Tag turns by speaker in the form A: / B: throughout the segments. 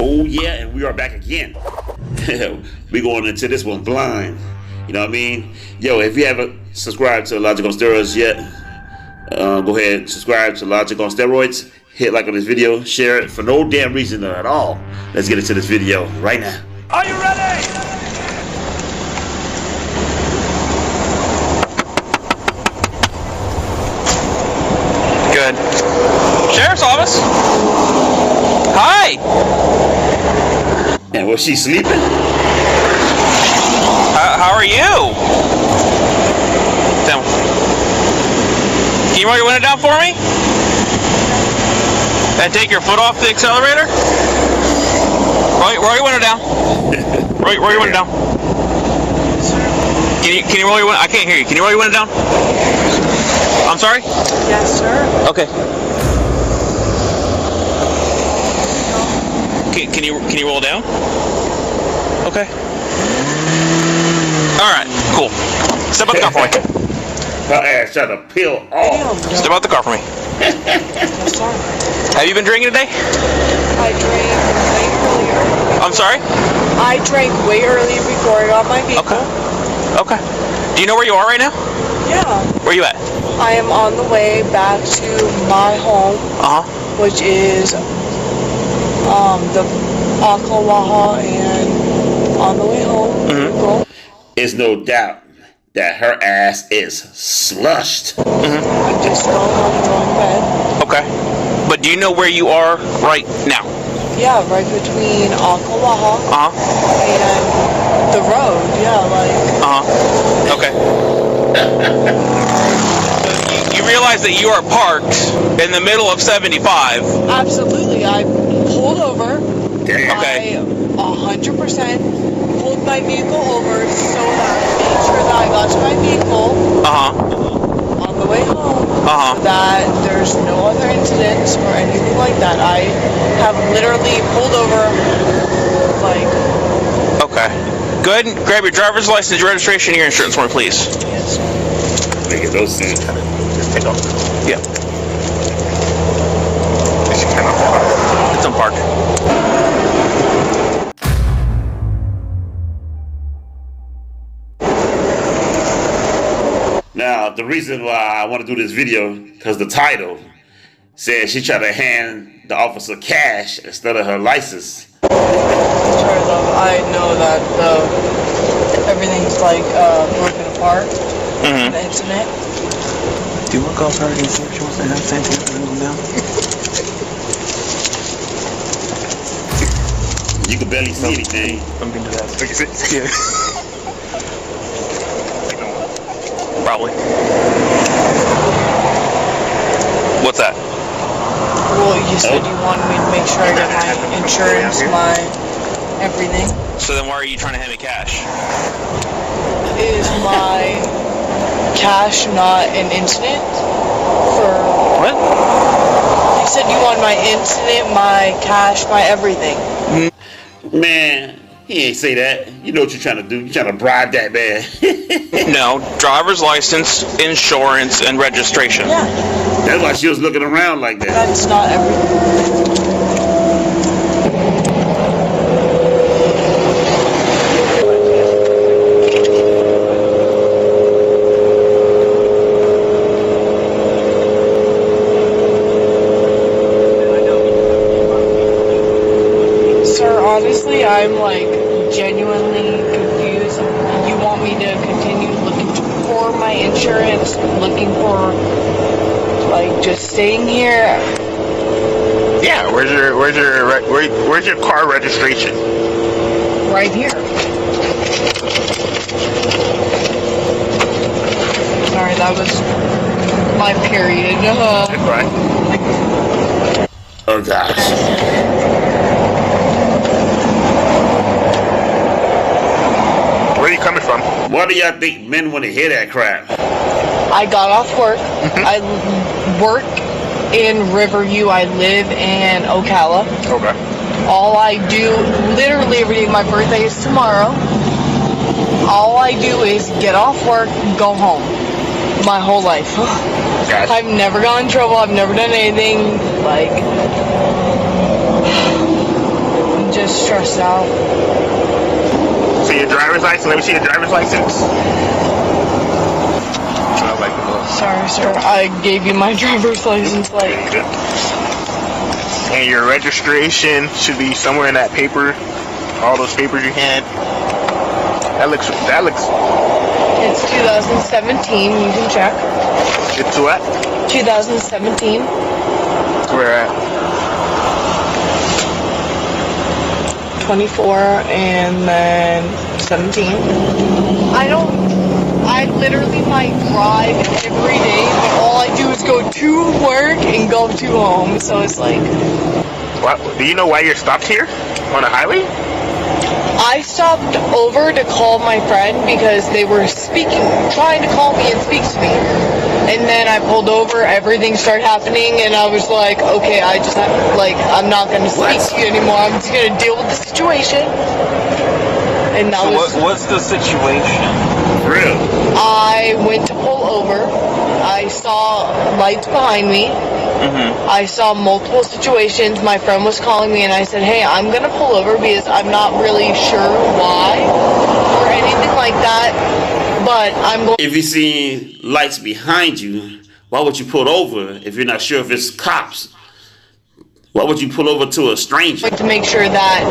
A: Oh yeah, and we are back again. We going into this one blind. You know what I mean? Yo, if you haven't subscribed to Logic on Steroids yet, go ahead and subscribe to Logic on Steroids. Hit like on this video, share it for no damn reason at all. Let's get into this video right now.
B: Are you ready? Good. Sheriff's office. Hi.
A: And was she sleeping?
B: How are you? Down. Can you roll your window down for me? And take your foot off the accelerator. Roll your window down. Roll your window down. Can you roll your window? I can't hear you. Can you roll your window down? I'm sorry?
C: Yes, sir.
B: Okay. Can you roll down? Okay. All right. Cool. Step out the car for me.
A: Her ass trying to peel off.
B: Step out the car for me.
C: Yes, sir.
B: Have you been drinking today?
C: I drank way earlier.
B: I'm sorry?
C: I drank way earlier before I got my vehicle.
B: Okay. Do you know where you are right now?
C: Yeah.
B: Where are you at?
C: I am on the way back to my home, which is the Ocklawaha, and on the way home,
A: It's no doubt that her ass is slushed.
C: I'm just going home and going to bed.
B: Okay. But do you know where you are right now?
C: Yeah, right between Ocklawaha and the road. Yeah, like.
B: Okay. So you realize that you are parked in the middle of 75.
C: Absolutely. I pulled over.
A: Damn.
B: Okay.
C: I 100% pulled my vehicle over so that I made sure that I got to my vehicle on the way home. That there's no other incidents or anything like that. I have literally pulled over, like.
B: Okay. Go ahead and grab your driver's license, your registration, and your insurance for me, please.
C: Yes.
A: Make those sense.
B: Take off. Yeah. It's unparked.
A: Now, the reason why I want to do this video, because the title says she tried to hand the officer cash instead of her license.
C: Sorry, though. I know that everything's like broken apart. The incident.
B: Do you want to call her and see if she wants to have the same thing down?
A: You can barely see anything.
B: I'm going to do that. Yeah. Probably. What's that?
C: Well, you said you wanted me to make sure I get my insurance, my everything.
B: So then why are you trying to hand me cash?
C: Is my cash not an incident? For
B: What?
C: you said you want my incident, my cash, my everything.
A: Man, he ain't say that. You know what you're trying to do. You're trying to bribe that man.
B: No, driver's license, insurance, and registration.
C: Yeah.
A: That's why she was looking around like that.
C: That's not everything. Sir, honestly, I'm like genuinely confused. You want me to continue looking for my insurance, looking for like just staying here?
D: Yeah, where's your car registration?
C: Right here. Sorry, that was my period.
D: Right.
A: Oh gosh.
D: Where are you coming from?
A: Why do y'all think men want to hear that crap?
C: I got off work. I work in Riverview. I live in Ocala.
D: Okay.
C: All I do, literally every day, my birthday is tomorrow. All I do is get off work, go home. My whole life.
D: Gotcha.
C: I've never gotten in trouble. I've never done anything like just stressed out.
D: See your driver's license? Let me see your driver's license. Sounds like
C: Sorry, sir. I gave you my driver's license, like...
D: And your registration should be somewhere in that paper. All those papers you had. That looks...
C: It's 2017, you can check.
D: It's what?
C: 2017.
D: Where at?
C: 24 and then 17. I literally might drive every day, but all I do is go to work and go to home, so it's like...
D: What? Do you know why you're stopped here? On the highway?
C: I stopped over to call my friend because they were trying to call me and speak to me. And then I pulled over, everything started happening, and I was like, okay, I'm not going to speak to you anymore. I'm just going to deal with the situation. And that
B: what's the situation?
A: Real.
C: I went to pull over. I saw lights behind me.
B: Mm-hmm.
C: I saw multiple situations. My friend was calling me, and I said, hey, I'm going to pull over because I'm not really sure why or anything like that. But I'm going...
A: If you see lights behind you, why would you pull over if you're not sure if it's cops? Why would you pull over to a stranger?
C: To make sure that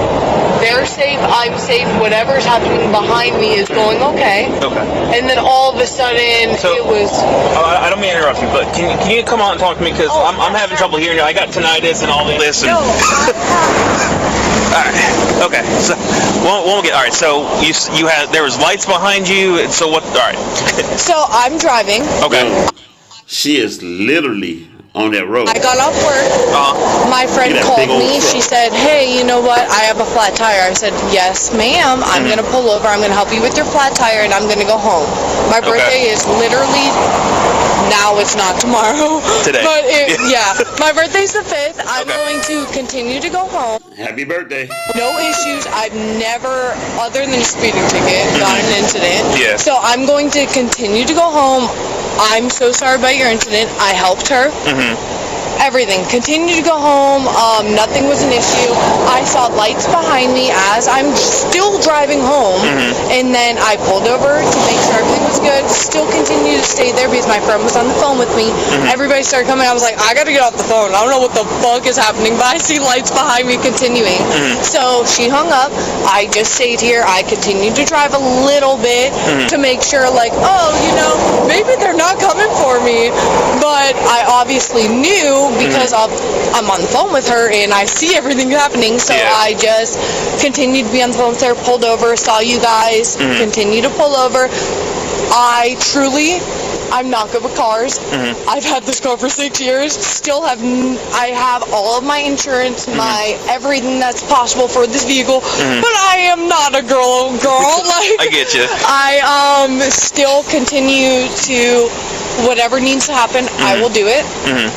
C: they're safe, I'm safe, whatever's happening behind me is going okay.
B: Okay.
C: And then all of a sudden, it was...
B: I don't mean to interrupt you, but can you come on and talk to me? Because I'm having trouble hearing you. I got tinnitus and all this. And...
C: No.
B: Alright, okay. So, we'll get... Alright, so there was lights behind you, and so what... Alright.
C: So, I'm driving.
B: Okay.
A: She is literally on that road.
C: I got off work. My friend called me. She said, hey, you know what? I have a flat tire. I said, yes, ma'am. I'm going to pull over. I'm going to help you with your flat tire, and I'm going to go home. My birthday is literally... Now it's not tomorrow.
B: Today.
C: But yeah. My birthday's the 5th. I'm going to continue to go home.
A: Happy birthday.
C: No issues. I've never, other than a speeding ticket, got an incident.
B: Yeah.
C: So I'm going to continue to go home. I'm so sorry about your incident. I helped her.
B: Mm-hmm.
C: Everything. Continue to go home. Nothing was an issue. I saw lights behind me as I'm still driving home.
B: Mm-hmm.
C: And then I pulled over to make sure everything was good. Still continue to stay there because my friend was on the phone with me.
B: Mm-hmm.
C: Everybody started coming. I was like, I gotta get off the phone. I don't know what the fuck is happening, but I see lights behind me continuing.
B: Mm-hmm.
C: So she hung up. I just stayed here. I continued to drive a little bit to make sure, like, oh, you know, maybe they're not coming for me. But I obviously knew because I'm on the phone with her and I see everything happening. So I just continued to be on the phone with her, pulled over, saw you guys, continued to pull over. I'm not good with cars. I've had this car for 6 years. I have all of my insurance, my everything that's possible for this vehicle. But I am not a girl. Like
B: I get you.
C: I still continue to whatever needs to happen. I will do it.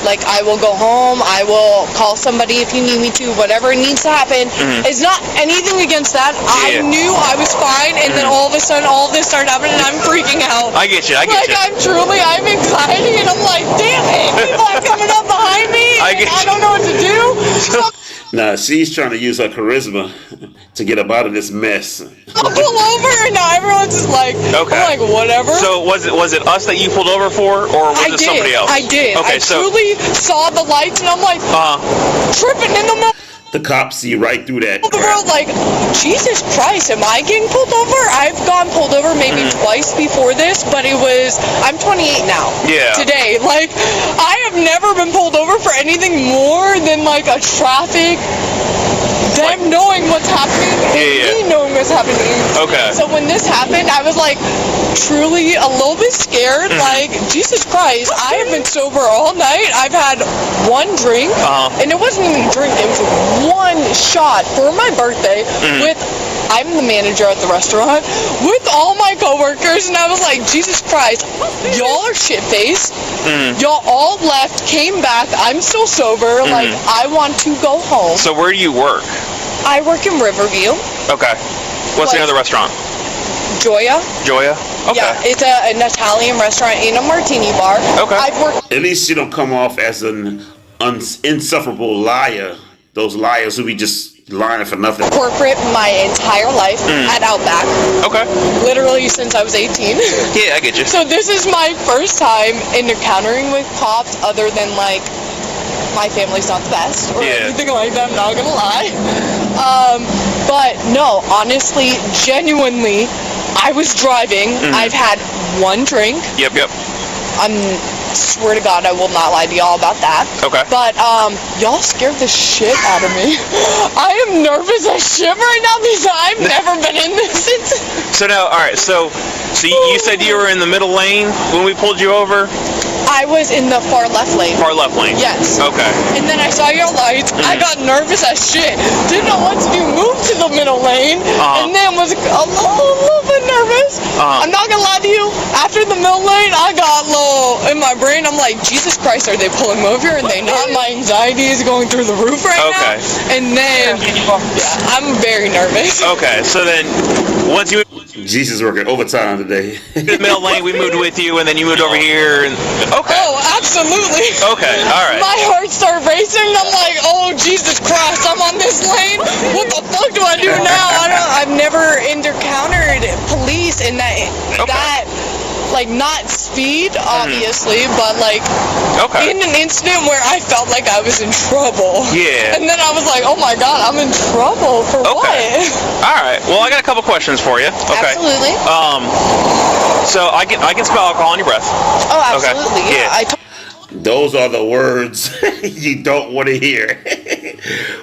C: Like I will go home. I will call somebody if you need me to. Whatever needs to happen. It's not anything against that. I knew I was fine, and then all of a sudden, all of this started happening, and I'm freaking out.
B: I get you.
C: I'm anxiety, and I'm like, damn it, people are coming up behind me, and I don't know what to do.
A: Nah, she's trying to use her charisma to get up out of this mess.
C: I'll pull over, and now everyone's just like,
B: okay.
C: I'm like, whatever.
B: So was it us that you pulled over for, or was it somebody else?
C: I did.
B: Okay,
C: I truly saw the lights, and I'm like, tripping in the middle.
A: The cops see right through that.
C: The world, like, Jesus Christ, am I getting pulled over? I've gone pulled over maybe twice before this, but I'm 28 now.
B: Yeah.
C: Today. Like, I have never been pulled over for anything more than, like, a traffic, them knowing what's happening, and me knowing what's happening.
B: Okay.
C: So when this happened, I was, like, truly a little bit scared. Like, Jesus Christ, I have been sober all night. I've had one drink, and it wasn't even a drink, it was one shot for my birthday I'm the manager at the restaurant, with all my coworkers, and I was like, Jesus Christ, y'all are shit-faced. Y'all all left, came back, I'm still sober, like, I want to go home.
B: So where do you work?
C: I work in Riverview.
B: Okay. What's the name of the restaurant?
C: Joya.
B: Okay.
C: Yeah, it's an Italian restaurant in a martini bar.
B: Okay.
C: I've worked...
A: At least she don't come off as an insufferable liar. Those liars who be just lying for nothing.
C: Corporate my entire life at Outback.
B: Okay.
C: Literally since I was 18.
B: Yeah, I get you.
C: So this is my first time encountering with cops other than like my family's not the best or anything like that, I'm not gonna lie. But no, honestly, genuinely, I was driving. I've had one drink.
B: Yep.
C: Swear to God, I will not lie to y'all about that. Okay. But y'all scared the shit out of me. I am nervous as shit right now because I've never been in this.
B: So now, all right. So you said you were in the middle lane when we pulled you over.
C: I was in the far left lane.
B: Far left lane.
C: Yes.
B: Okay.
C: And then I saw your lights. I got nervous as shit. Didn't know what to do. Moved to the middle lane, and then was a little bit nervous. I'm not gonna lie to you. After the middle lane, I got low in my brain. I'm like, Jesus Christ, are they pulling me over? Are they not? My anxiety is going through the roof right now. And then, I'm very nervous.
B: Okay. So then, once you
A: Jesus working overtime today.
B: the middle lane, we moved with you, and then you moved over here. And okay.
C: Oh, absolutely.
B: Okay. All right.
C: My heart started racing. I'm like, oh Jesus Christ, I'm on this lane. What the fuck do I do now? I've never encountered police in that like not speed obviously, but like in an incident where I felt like I was in trouble. Yeah. And then I was like, oh my God, I'm in trouble for what?
B: All right. Well, I got a couple questions for you. Okay.
C: Absolutely.
B: So I can smell alcohol in your breath.
C: Oh, absolutely.
B: Okay. Yeah.
A: Those are the words you don't want to hear.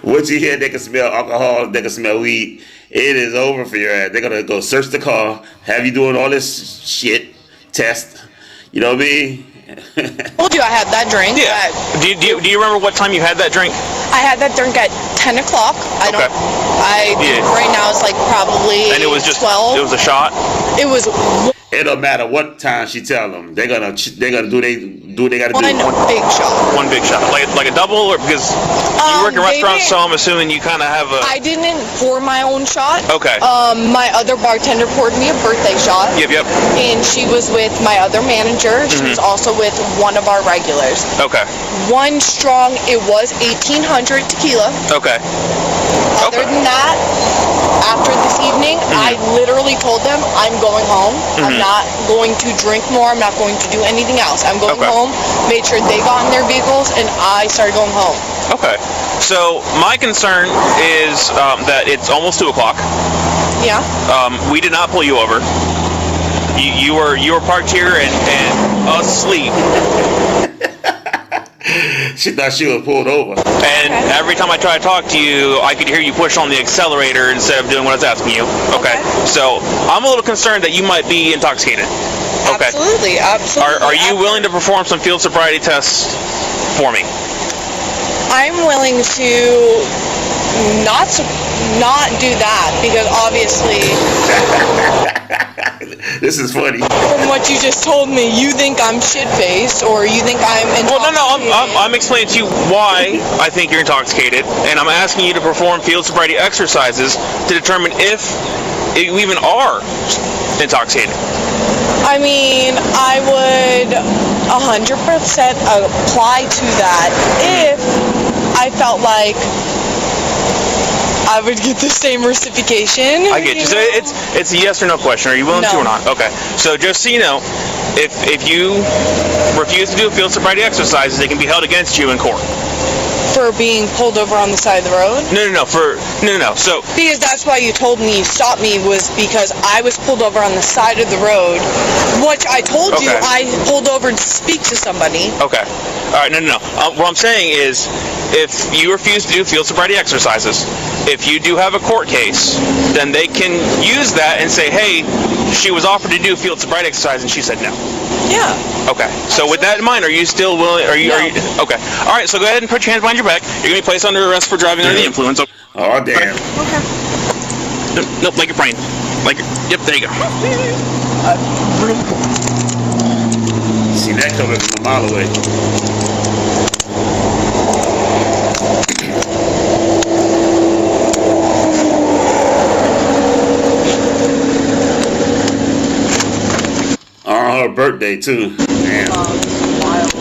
A: Once you hear they can smell alcohol, they can smell weed, it is over for your ass. They're going to go search the car, have you doing all this shit, test. You know what I mean?
C: I told you I had that drink.
B: Yeah. Do you remember what time you had that drink?
C: I had that drink at 10 o'clock. Right now it's like probably
B: and it was just
C: 12.
B: It was a shot?
C: It was...
A: It don't matter what time she tell them. They're gonna do they gotta do.
C: One big shot.
B: One big shot, like a double, or because you work in restaurants, so I'm assuming you kind of have a.
C: I didn't pour my own shot.
B: Okay.
C: My other bartender poured me a birthday shot.
B: Yep.
C: And she was with my other manager. She was also with one of our regulars.
B: Okay.
C: One strong. It was 1800 tequila.
B: Okay.
C: Other than that, after this evening, I literally told them I'm going home. I'm not going to drink more. I'm not going to do anything else. I'm going home. Made sure they got in their vehicles, and I started going home.
B: Okay. So my concern is that it's almost 2 o'clock.
C: Yeah.
B: We did not pull you over. You were parked here and asleep.
A: She thought she was pulled over.
B: And every time I try to talk to you, I could hear you push on the accelerator instead of doing what I was asking you. Okay. So I'm a little concerned that you might be intoxicated. Okay.
C: Absolutely.
B: Are you willing to perform some field sobriety tests for me?
C: I'm willing to not do that because obviously
A: this is funny.
C: From what you just told me, you think I'm shit-faced or you think I'm intoxicated.
B: Well, no, I'm explaining to you why I think you're intoxicated, and I'm asking you to perform field sobriety exercises to determine if you even are intoxicated.
C: I mean, I would 100% apply to that if I felt like I would get the same reciprocation.
B: I get you. So it's a yes or no question. Are you willing to or not? Okay. So just so you know, if you refuse to do field sobriety exercises, they can be held against you in court.
C: For being pulled over on the side of the road?
B: No. So
C: because that's why you told me you stopped me was because I was pulled over on the side of the road, which I told you I pulled over to speak to somebody.
B: Okay. All right. No. What I'm saying is, if you refuse to do field sobriety exercises, if you do have a court case, then they can use that and say, hey, she was offered to do field sobriety exercise and she said no.
C: Yeah.
B: Okay. So with that in mind, are you still willing? Are you? Okay. All right. So go ahead and put your hands behind your back. You're gonna be placed under arrest for driving under the influence.
A: Oh damn.
C: Okay.
B: Nope. Like your brain. Yep. There you go.
A: See that coming from a mile away. On her birthday too. Damn.
C: Wild.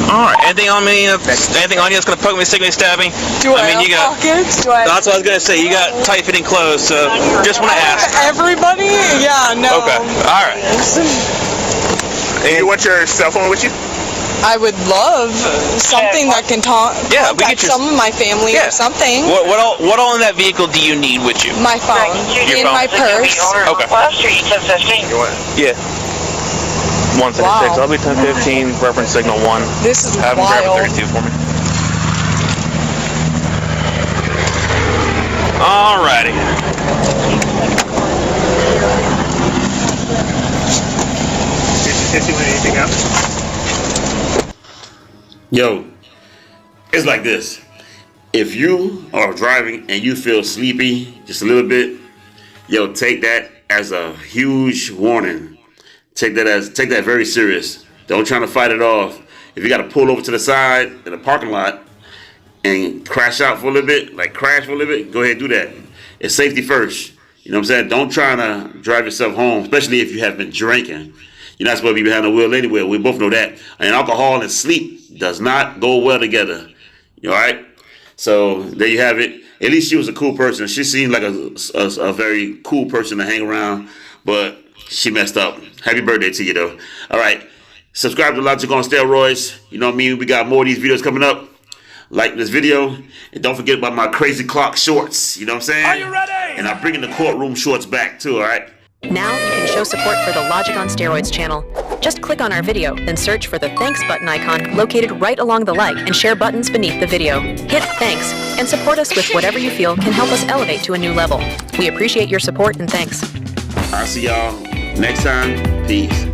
B: All right. Anything on me? Anything on you that's gonna poke me, stick me, stab me?
C: Do I
B: mean,
C: have
B: you got.
C: pockets?
B: That's what I was gonna say. You got tight-fitting clothes, so just want to ask.
C: Everybody? Yeah, no.
B: Okay. All right.
D: And you want your cell phone with you?
C: I would love something that can
B: Yeah, we
C: contact
B: get your,
C: some of my family or something.
B: What all in that vehicle do you need with you?
C: My phone.
B: Your
C: In
B: phone?
C: my purse.
B: Okay.
D: You want?
B: Yeah. 176.
C: Wow.
B: I'll be 1015. Reference signal 1.
C: This is
B: Have him grab a
C: wild.
B: 32 for me. Alrighty.
D: Did you want anything else?
A: Yo, it's like this. If you are driving and you feel sleepy just a little bit, yo, take that as a huge warning. Take that very serious. Don't try to fight it off. If you got to pull over to the side in the parking lot and crash out for a little bit, like crash for a little bit, go ahead and do that. It's safety first. You know what I'm saying? Don't try to drive yourself home, especially if you have been drinking. You're not supposed to be behind the wheel anyway. We both know that. And alcohol and sleep does not go well together. You all right? So there you have it. At least she was a cool person. She seemed like a very cool person to hang around, but she messed up. Happy birthday to you, though. All right. Subscribe to Logic on Steroids. You know what I mean? We got more of these videos coming up. Like this video. And don't forget about my crazy clock shorts. You know what I'm saying?
E: Are you ready?
A: And I'm bringing the courtroom shorts back, too, all right?
F: Now you can show support for the Logic on Steroids channel. Just click on our video, then search for the Thanks button icon located right along the like and share buttons beneath the video. Hit Thanks and support us with whatever you feel can help us elevate to a new level. We appreciate your support and thanks.
A: I'll see y'all next time. Peace.